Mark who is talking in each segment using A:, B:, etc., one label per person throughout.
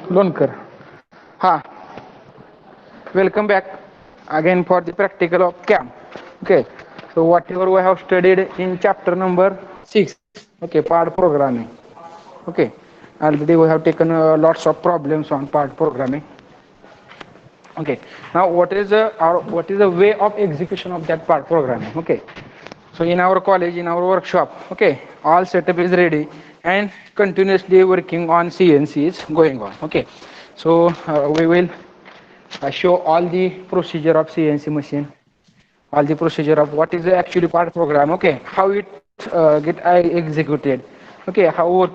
A: Lonkar. Ha, welcome back again for the practical of CAM. Okay, so whatever we have studied in chapter number 6, okay, part programming. Okay, already we have taken lots of problems on part programming. Okay, now what is the way of execution of that part programming? Okay, so in our college, in our workshop, okay, all setup is ready and continuously working on CNC is going on. Okay, so we will show all the procedure of CNC machine, all the procedure of what is the actually part program, okay, how it get executed, okay, how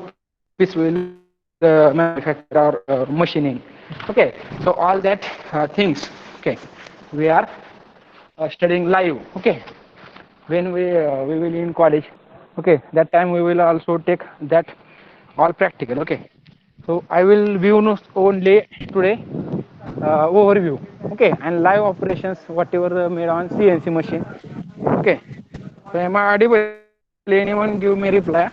A: piece will manufacture or machining, okay, so all that things, okay, we are studying live, okay, when we will in college, okay, that time we will also take that all practical, okay, so I will view only today overview, okay, and live operations whatever made on CNC machine, okay. So am I audible? Anyone give me reply?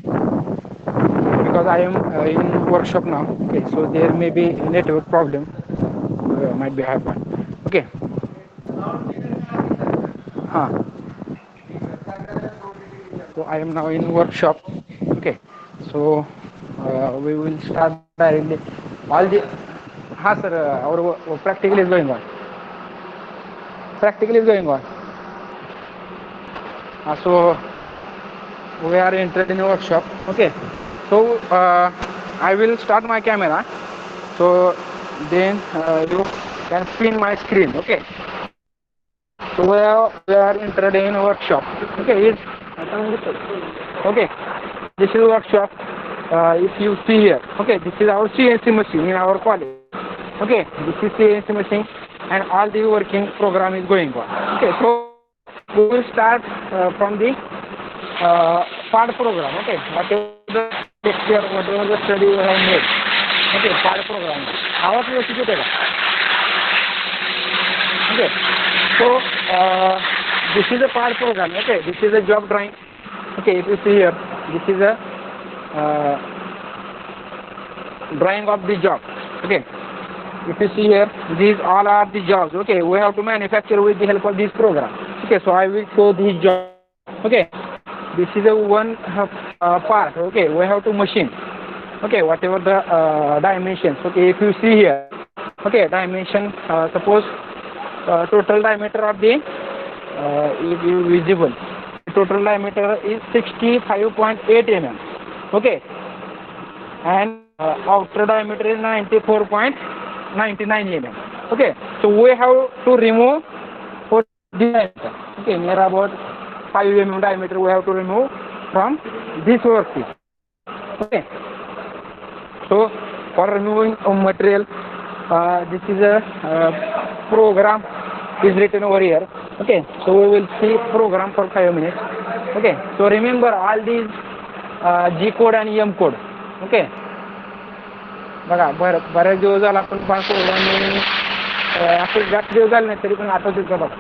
A: Because I am in workshop now, okay, so there may be network problem, might be happen, okay. Huh. So I am now in workshop, okay, so we will start directly all the, ha sir, our practical is going on, practical is going on. So we are entered in a workshop, okay, so I will start my camera, so then you can pin my screen, okay. So we are entered in a workshop, okay, okay, this is workshop. If you see here, okay, this is our CNC machine in our college, okay, this is CNC machine and all the working program is going on, okay. So we will start from the part program, okay, whatever the lecture, whatever the study we have made, okay, part program, how to execute it, okay. So this is a part program, okay, this is a job drawing, okay. If you see here, this is a drawing of the job, okay. If you see here, these all are the jobs, okay, we have to manufacture with the help of this program, okay. So I will show these jobs, okay. This is a one part, okay, we have to machine, okay, whatever the dimensions, okay. If you see here, okay, dimension, suppose total diameter of the if you visible, total diameter is 65.8 mm, okay, and outer diameter is 94.99 mm, okay. So we have to remove for this diameter, okay, near about 5 mm diameter we have to remove from this workpiece, okay. So for removing material, this is a program is written over here, okay. So we will see program for 5 minutes, okay. So remember all these G code and M code, okay. बघा बऱ्याच दिवस झाला आपण पास programme असं जास्त दिवस झाले नाही तरी पण आठवतील का बघा,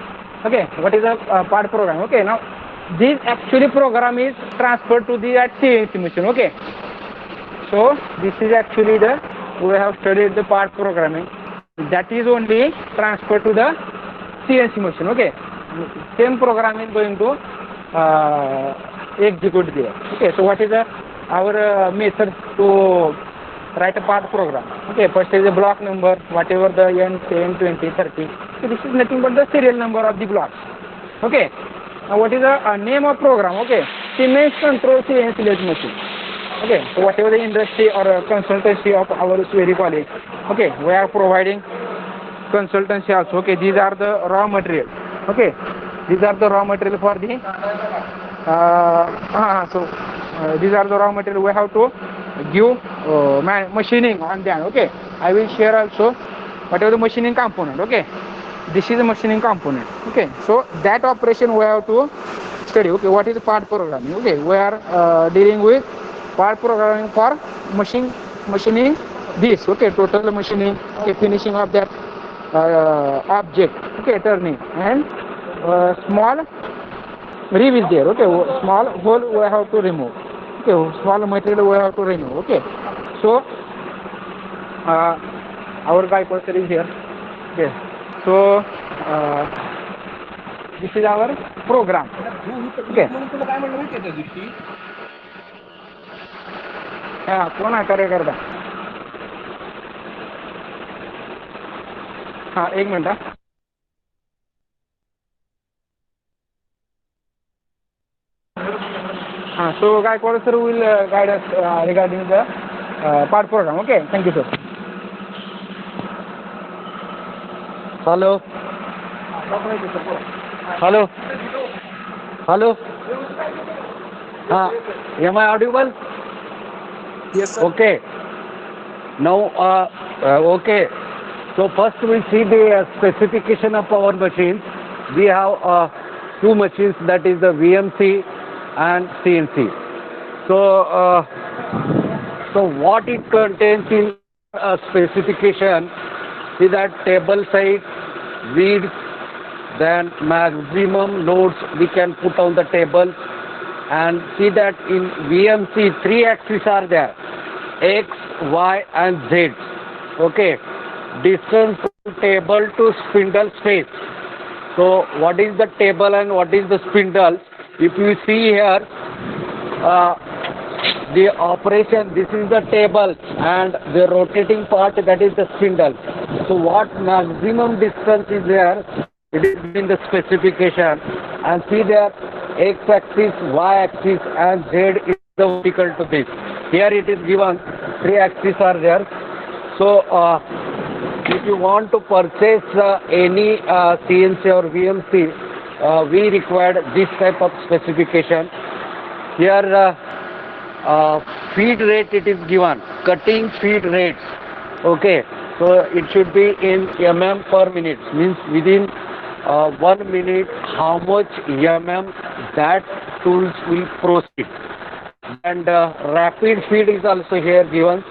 A: okay. What is a part program, okay. Now this actually program is transferred to the CNC machine, okay. So this is actually the, we have studied the part programming, that is only transferred to the CNC machine, okay. Same program is going to execute there, okay. So what is our method to write a part program, okay. First is the block number, whatever the N, 10, 20, 30, so this is nothing but the serial number of the blocks, okay. Now what is the name of program, okay. Siemens Control CNC lathe machine, okay. So whatever the industry or consultancy of our very college, okay, we are providing consultancy also, okay. These are the raw material, okay. These are the raw material for the these are the raw material we have to give machining on them, okay. I will share also whatever the machining component, okay. This is the machining component, okay. So that operation we have to study, okay. What is part programming, okay. We are dealing with part programming for machining this, okay. Total machining, okay, finishing of that object, okay, turning, and small rib is there, okay. Small hole we have to remove, okay. Small material we have to remove, okay. So our guy cursor is here. Okay, so this is our program. Okay. हाँ कौन है करे करता हाँ एक minute हाँ so guy sir will guide us regarding the part program. Okay, thank you sir.
B: Hello. Hello. Hello. Am I audible?
C: Yes, sir.
B: Okay. Now, okay. So first we see the specification of our machines. We have two machines, that is the VMC and CNC. So what it contains in specification, see that table size, width, then maximum loads we can put on the table, and see that in VMC 3 axes are there, X, Y and Z. Okay, distance from table to spindle space. So what is the table and what is the spindle? If you see here, the operation, this is the table and the rotating part, that is the spindle. So what maximum distance is there, it is in the specification, and see there x-axis, y-axis and z is the vertical to this. Here it is given 3 axes are there. So if you want to purchase any CNC or VMC, we require this type of specification. Here feed rate it is given, cutting feed rates. Okay, so it should be in mm per minute, means within 1 minute how much mm that tools will proceed. And rapid feed is also here given.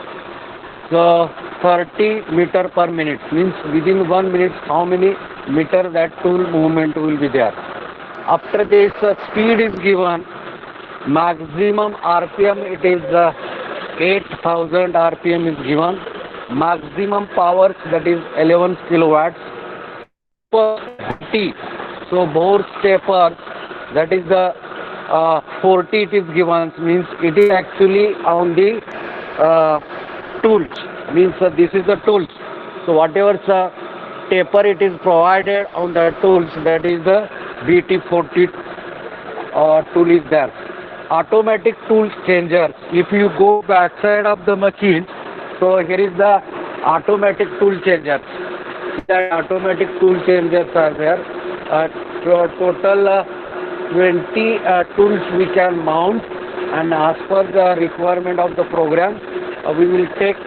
B: So 30 meter per minute, means within 1 minute how many meter that tool movement will be there. After this speed is given, maximum RPM it is 8000 RPM is given. Maximum powers, that is 11 kilowatts per T. So bore stepper, that is the 40 it is given, means it is actually on the tools, means this is the tools. So whatever taper it is provided on the tools, that is the BT40 tool is there. Automatic tool changers, if you go backside of the machine, so here is the automatic tool changers. That automatic tool changers are there. Total 20 tools we can mount, and as per the requirement of the program, we will take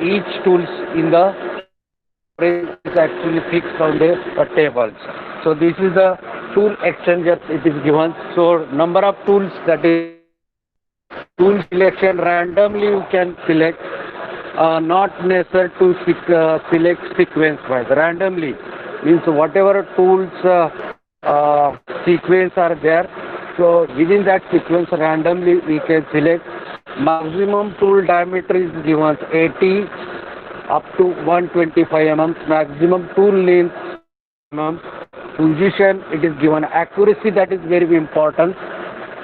B: each tools in the is actually fixed on the tables. So this is the tool exchanger it is given. So number of tools, that is tool selection, randomly you can select, not necessary to select sequence wise. Randomly means whatever tools sequence are there, so within that sequence randomly we can select. Maximum tool diameter is given 80 up to 125 mm. Maximum tool length mm. Position it is given. Accuracy, that is very important.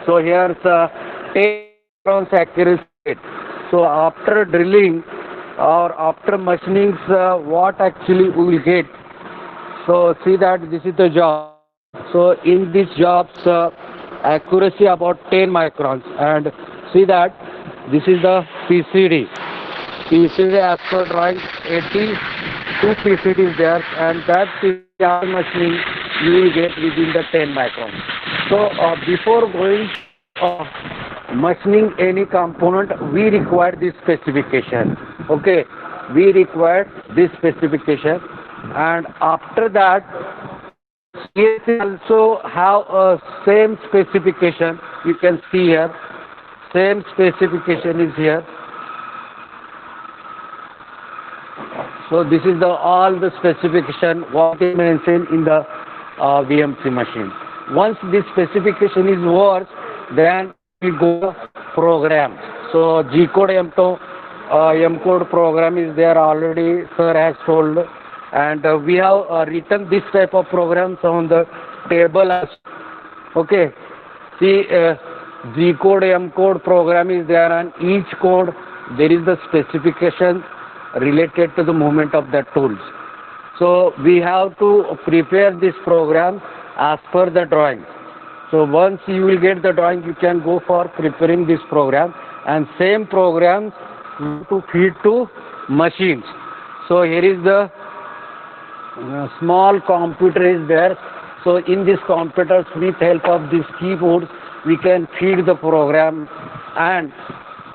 B: So here's 10 rounds accuracy. So after drilling or after machining, what actually we will get. So see that this is the job. So in this jobs accuracy about 10 microns, and see that this is the PCD. PCD as per drawing 82 PCD is there, and that after machining you will get within the 10 microns. So before going machining any component, we require this specification. Okay, we require this specification, and after that CNC also have a same specification. You can see here, same specification is here. So this is all the specification what is mentioned in the VMC machine. Once this specification is worked, then we go program. So G code M to M code program is there already, sir has told, and we have written this type of programs on the table as okay. See, G code, M code program is there, and each code there is the specification related to the movement of the tools. So we have to prepare this program as per the drawing. So once you will get the drawing, you can go for preparing this program, and same programs to feed to machines. So here is the small computer is there. So in this computers, with help of these keyboards, we can feed the program, and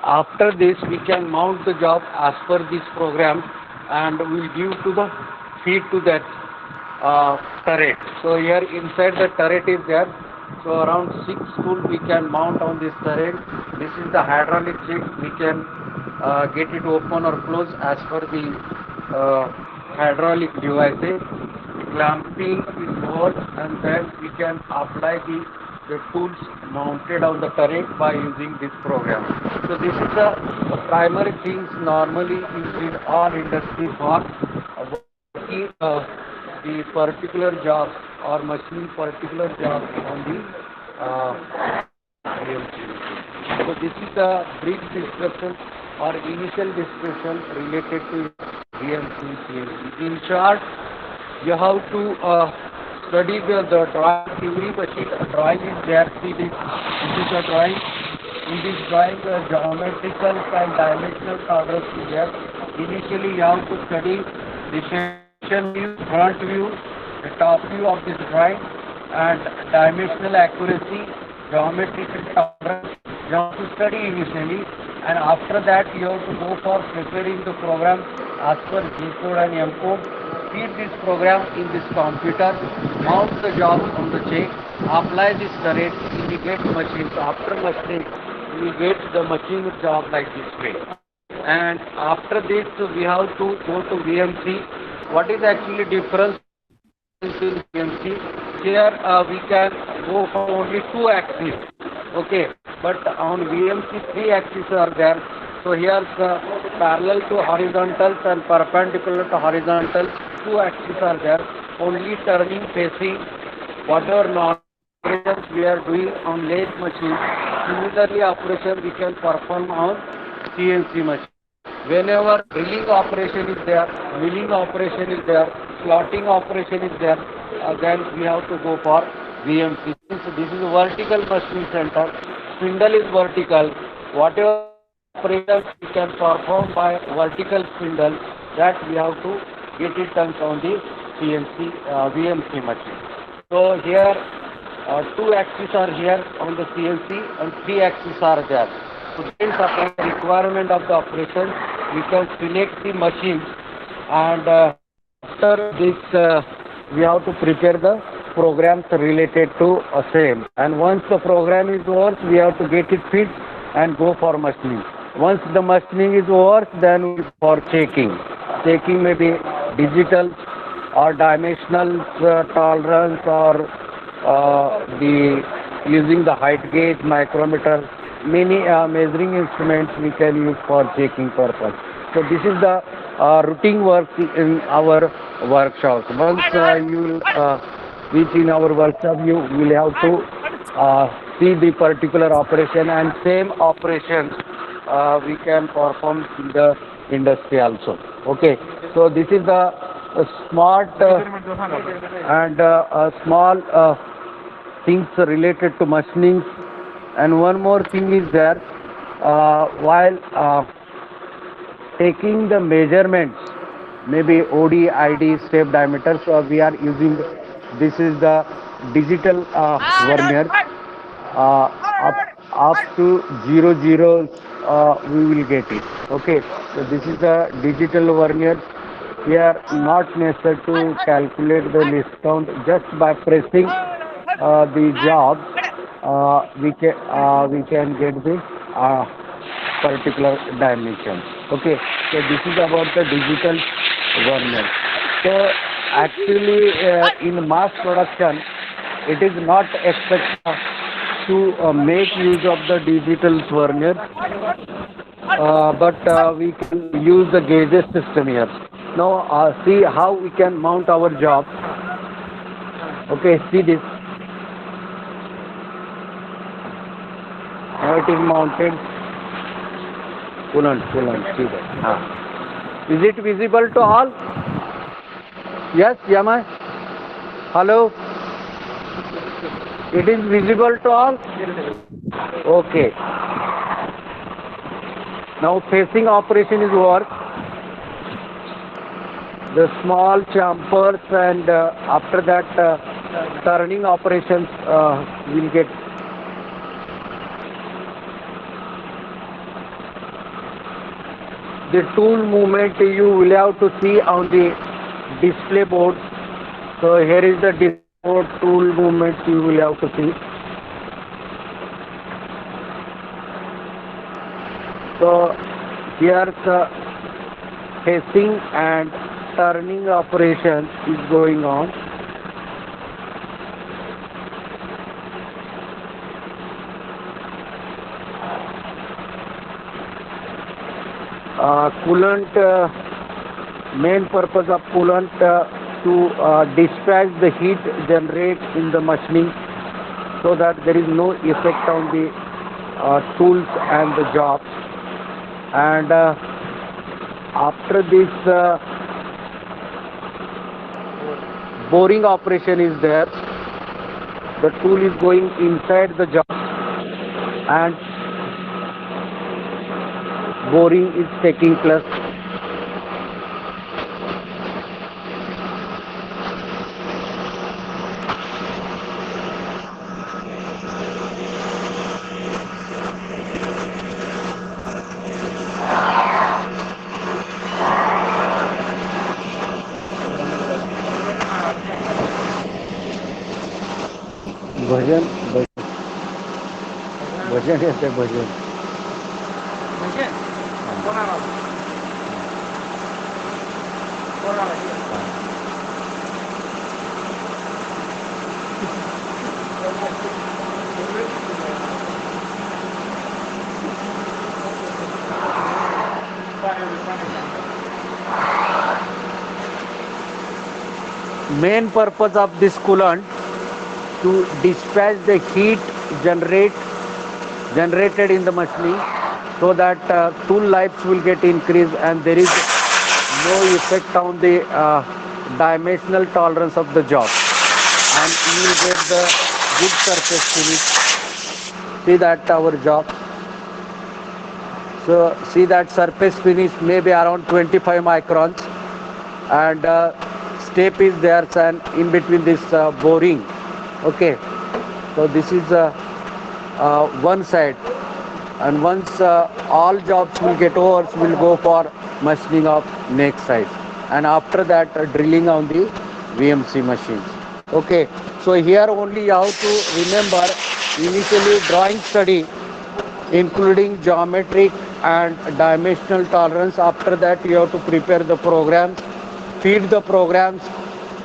B: after this we can mount the job as per this program, and we'll give to the feed to that turret. So here inside the turret is there. So around 6 tools we can mount on this turret. This is the hydraulic check. We can get it open or close as per the hydraulic devices. Clamping is over, and then we can apply the tools mounted on the turret by using this program. So this is the primary things normally used in all industry for working the particular jobs or machine particular jobs on the VMC. So this is the brief discussion or initial discussion related to VMC CNC. In short, you have to study the drawing. Every machine drawing is there. See this is the drawing. In this drawing, the geometrical and dimensional tolerance is there. Initially, you have to study the section view, front view, the top view of this drawing, and dimensional accuracy, geometrical tolerance. You have to study initially, and after that, you have to go for preparing the program as per G code and M code. Feed this program in this computer, mount the job on the check, apply this turret, indicate machine. So after machine, we get the machine job like this way. And after this, we have to go to VMC. What is actually difference in VMC? Here we can go for only 2 axes, okay. But on VMC 3 axes are there. So here the parallel to horizontals and perpendicular to horizontals, 2 axes are there. Only turning facing whatever operations we are doing on lathe machine. Similarly, operation we can perform on CNC machine. Whenever drilling operation is there, milling operation is there, slotting operation is there, then we have to go for VMC. So this is a vertical machine center. Spindle is vertical. Whatever operations we can perform by vertical spindle, that we have to get it done on the CNC VMC machine. So here 2 axes are here on the CNC and 3 axes are there. So depends upon the requirement of the operation, we can select the machines, and after this we have to prepare the programs related to same. And once the program is over, we have to get it fit and go for machining. Once the machining is over, then for checking. Checking may be digital or dimensional tolerance, or using the height gauge, micrometer, many measuring instruments we can use for checking purpose. So this is the routine work in our workshops. Once you will reach in our workshop, you will have to see the particular operation, and same operations we can perform in the industry also. Okay, so this is the smart and small things related to machining. And one more thing is there, while taking the measurements, maybe OD, ID, step diameter, so we are using, this is the digital vernier. Up to 00 we will get it. Okay, so this is the digital vernier. We are not necessary to calculate the list count. Just by pressing the job, we can get the particular dimension. Okay, so this is about the digital vernier. So actually in mass production, it is not expected to make use of the digital vernier. but we can use the gauges system here. Now see how we can mount our job. Okay, see this. Now it is mounted. Coolant, see that. Is it visible to all? Yes, Yamai? Hello? It is visible to all? Okay. Now facing operation is work. The small chambers and after that turning operations will get. The tool movement you will have to see on the display board. So here is the display board tool movement you will have to see. So here the facing and turning operation is going on. Coolant, main purpose of coolant to dispatch the heat generated in the machining so that there is no effect on the tools and the job. And after this boring operation is there, the tool is going inside the job and boring is taking place. भजन भजन येते भजन
A: म्हणजे कोणाला कोणाला
B: main purpose of this coolant to dispatch the heat generated in the machining so that tool lives will get increased and there is no effect on the dimensional tolerance of the job and you will get the good surface finish. See that our job. So see that surface finish may be around 25 microns and step is there and in between this boring. Okay, so this is one side and once all jobs will get over, we'll go for machining of next side and after that drilling on the VMC machines. Okay, so here only you have to remember initially drawing study including geometric and dimensional tolerance. After that you have to prepare the programs, feed the programs,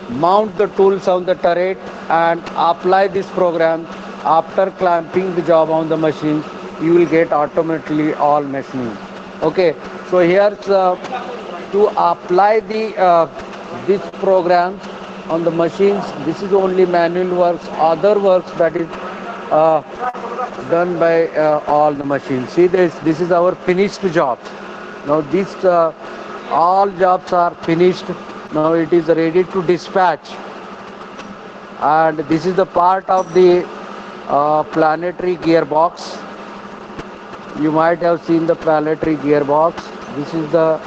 B: mount the tools on the turret and apply this program. After clamping the job on the machine, you will get automatically all machining. Okay, so here to apply the this program on the machines, this is only manual works. Other works that is done by all the machines. See this is our finished job. Now this all jobs are finished. Now it is ready to dispatch and this is the part of the planetary gearbox. You might have seen the planetary gearbox. This is the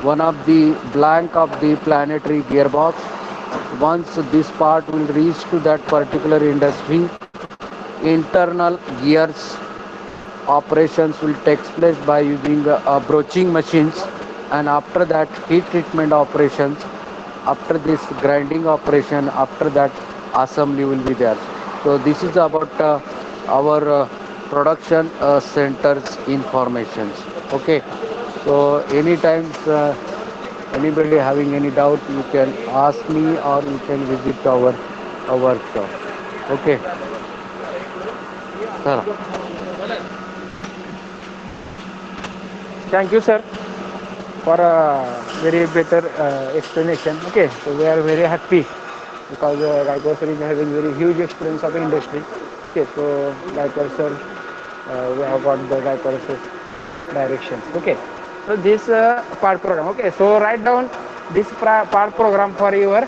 B: one of the blank of the planetary gearbox. Once this part will reach to that particular industry, internal gears operations will take place by using broaching machines and after that heat treatment operations. After this grinding operation, after that assembly will be there. So this is about our production centers informations. Okay, so anytime anybody having any doubt, you can ask me or you can visit our workshop. Okay, चला
A: thank you, sir, for a very better explanation. Okay, so we are very happy because Gaikwad sir is having very huge experience of industry. Okay, so Gaikwad sir, we have got the Gaikwad sir directions. Okay, so this part program. Okay, so write down this part program for your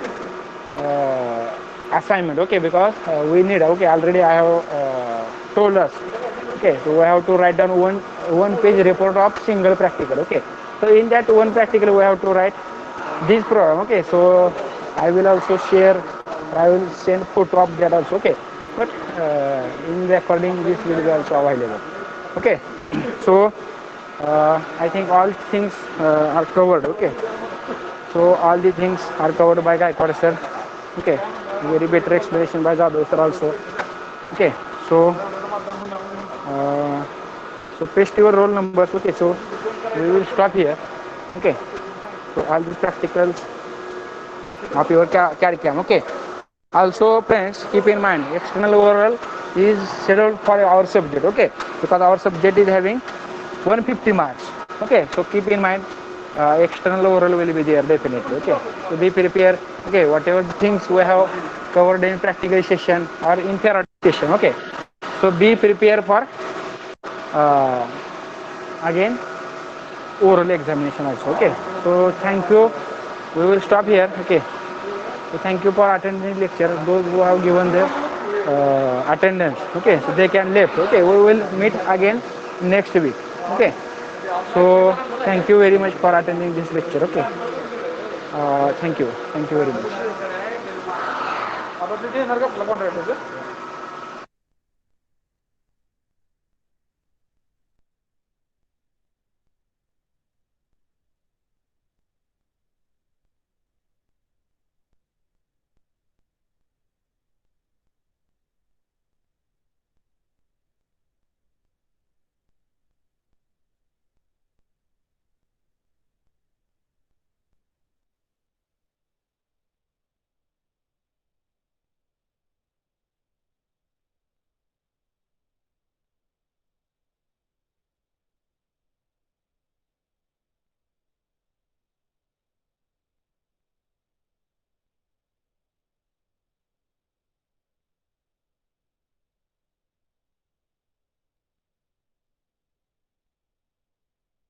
A: assignment. Okay, because we need. Okay, already I have told us. Okay, so we have to write down one page report of single practical. Okay, so in that one practical we have to write this program. Okay, so I will also share. I will send photo of that also. Okay, but in recording this will be also available. Okay, so I think all things are covered. Okay, so all the things are covered by Gaikwad sir. Okay, very better explanation by Jadhav sir also. Okay, so uh, paste your roll numbers. Okay, so we will stop here. Okay, so all the practicals of your CAD-CAM. Okay, also friends, keep in mind external oral is scheduled for our subject. Okay, because our subject is having 150 marks. Okay, so keep in mind external oral will be there definitely. Okay, so be prepared. Okay, whatever things we have covered in practical session or in theory session. Okay, so be prepared for uh, again oral examination also. Okay, so thank you. We will stop here. Okay, so thank you for attending lecture. Those who have given their attendance. Okay, so they can left. Okay, we will meet again next week. Okay, so thank you very much for attending this lecture. Okay, thank you very much.
C: Apa tu dia harga pelakon ada tu?